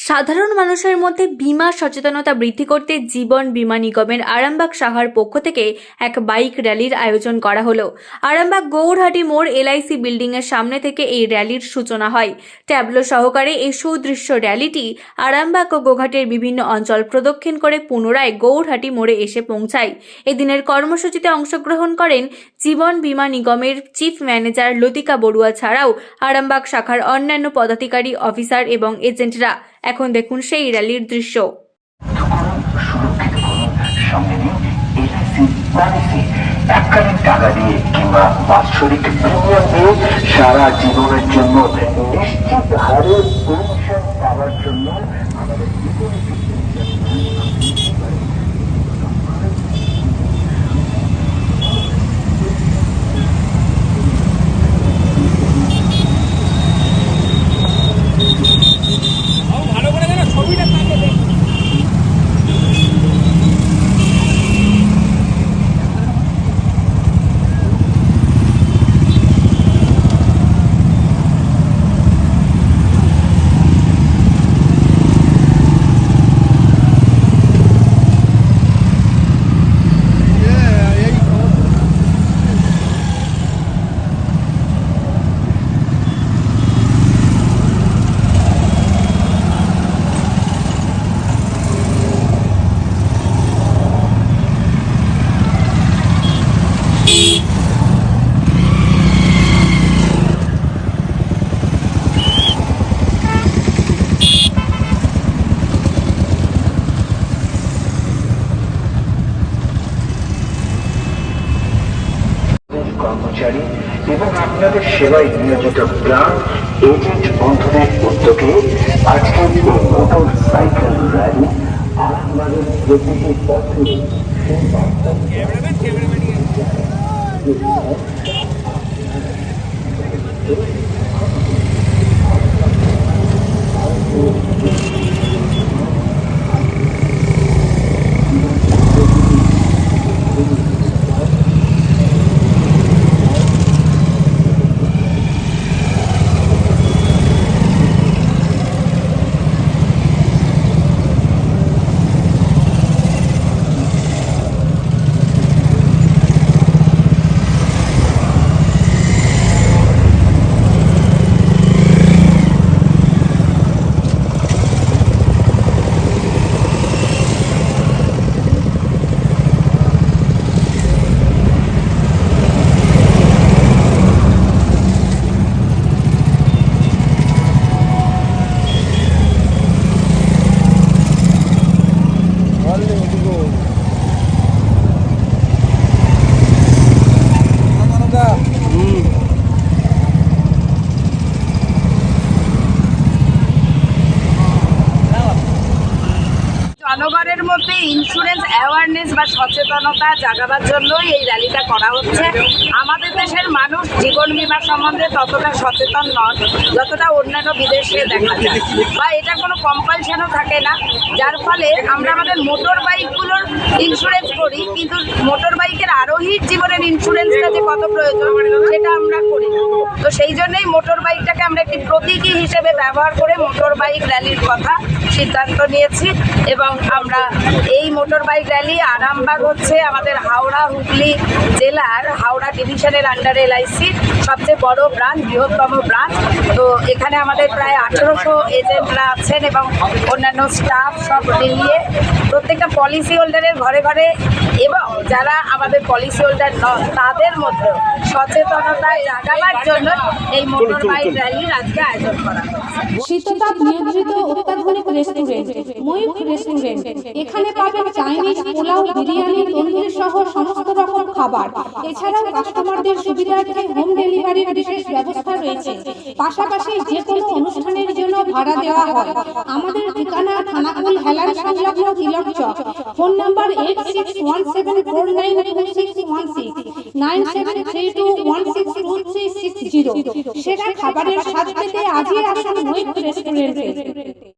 সাধারণ মানুষের মধ্যে বীমা সচেতনতা বৃদ্ধি করতে জীবন বীমা নিগমের আরামবাগ শাখার পক্ষ থেকে এক বাইক র্যালির আয়োজন করা হলো। আরামবাগ গৌরহাটি মোড় এলআইসি বিল্ডিং এর সামনে থেকে এই র্যালির সূচনা হয়। ট্যাবলো সহকারে এই সুদৃশ্য র্যালিটি আরামবাগ ও গৌরহাটির বিভিন্ন অঞ্চল প্রদক্ষিণ করে পুনরায় গৌরহাটি মোড়ে এসে পৌঁছায়। এদিনের কর্মসূচিতে অংশগ্রহণ করেন জীবন বীমা নিগমের চিফ ম্যানেজার লতিকা বড়ুয়া ছাড়াও আরামবাগ শাখার অন্যান্য পদাধিকারী, অফিসার এবং এজেন্টরা। এখন দেখুন সেই র্যালির দৃশ্য। এককালীন টাকা দিয়ে কিংবা বাৎসরিক প্রিমিয়াম দিয়ে সারা জীবনের জন্য নিশ্চিত হারে পেনশন পাওয়ার জন্য আমাদের ভালো করে যেন ছবিটা থাকে দেখ। কর্মচারী এবং আপনাদের সেবায় নিয়োজিত ব্রাঞ্চ এজেন্ট বন্ধুদের উদ্যোগে আজকের এই মোটর সাইকেল র্যালি আরামবাগের প্রতিটি পথে জনগণের মধ্যে ইন্স্যুরেন্স অ্যাওয়ারনেস বা সচেতনতা জাগাবার জন্যই এই র্যালিটা করা হচ্ছে। আমাদের দেশের মানুষ জীবন বীমা সম্বন্ধে ততটা সচেতন নন যতটা অন্যান্য বিদেশে দেখা যায়, বা এটা কোনো কম্পালশনও থাকে না, যার ফলে আমরা আমাদের মোটর বাইকগুলোর ইন্স্যুরেন্স করি, কিন্তু মোটর বাইকের আরোহীর জীবনের ইন্স্যুরেন্সটা যে কত প্রয়োজন সেটা আমরা করি না। তো সেই জন্যই মোটর বাইকটাকে আমরা একটি প্রতীকী হিসেবে ব্যবহার করে মোটর বাইক র্যালির কথা সিদ্ধান্ত নিয়েছি। এবং আমরা এই মোটর বাইক র্যালি আরামবাগ হচ্ছে আমাদের হাওড়া হুগলি জেলার হাওড়া ডিভিশনের আন্ডারে এলআইসি সবচেয়ে বড় ব্রাঞ্চ, বৃহত্তম ব্রাঞ্চ। তো এখানে আমাদের প্রায় 1800 এজেন্টরা আছেন এবং অন্যান্য স্টাফ সব মিলিয়ে প্রত্যেকটা পলিসি হোল্ডারের ঘরে ঘরে এবং যারা আমাদের পলিসি হোল্ডার নন তাদের মধ্যে সচেতনতা জাগাবার জন্য এই মোটর বাইক র্যালির আজকে আয়োজন করা হয়েছে। শীততাপ নিয়ন্ত্রিত অত্যাধুনিক রেস্টুরেন্ট ময়ূখ রেস্টুরেন্ট। এখানে পাবেন চাইনিজ, পোলাও, বিরিয়ানি, তন্দুরি সহ সমস্ত রকম খাবার। এছাড়াও কাস্টমারদের সুবিধার্থে হোম ডেলিভারির বিশেষ ব্যবস্থা রয়েছে। পাশাপাশি যে কোনো অনুষ্ঠানের জন্য ভাড়া দেওয়া হয়। আমাদের ঠিকানা থানাকুল হেলান সংলগ্ন তিলক চক। Phone number 8617492616 9732162360। সেরা খাবারের স্বাদ পেতে আজই আসুন ময়ূখ রেস্টুরেন্টে।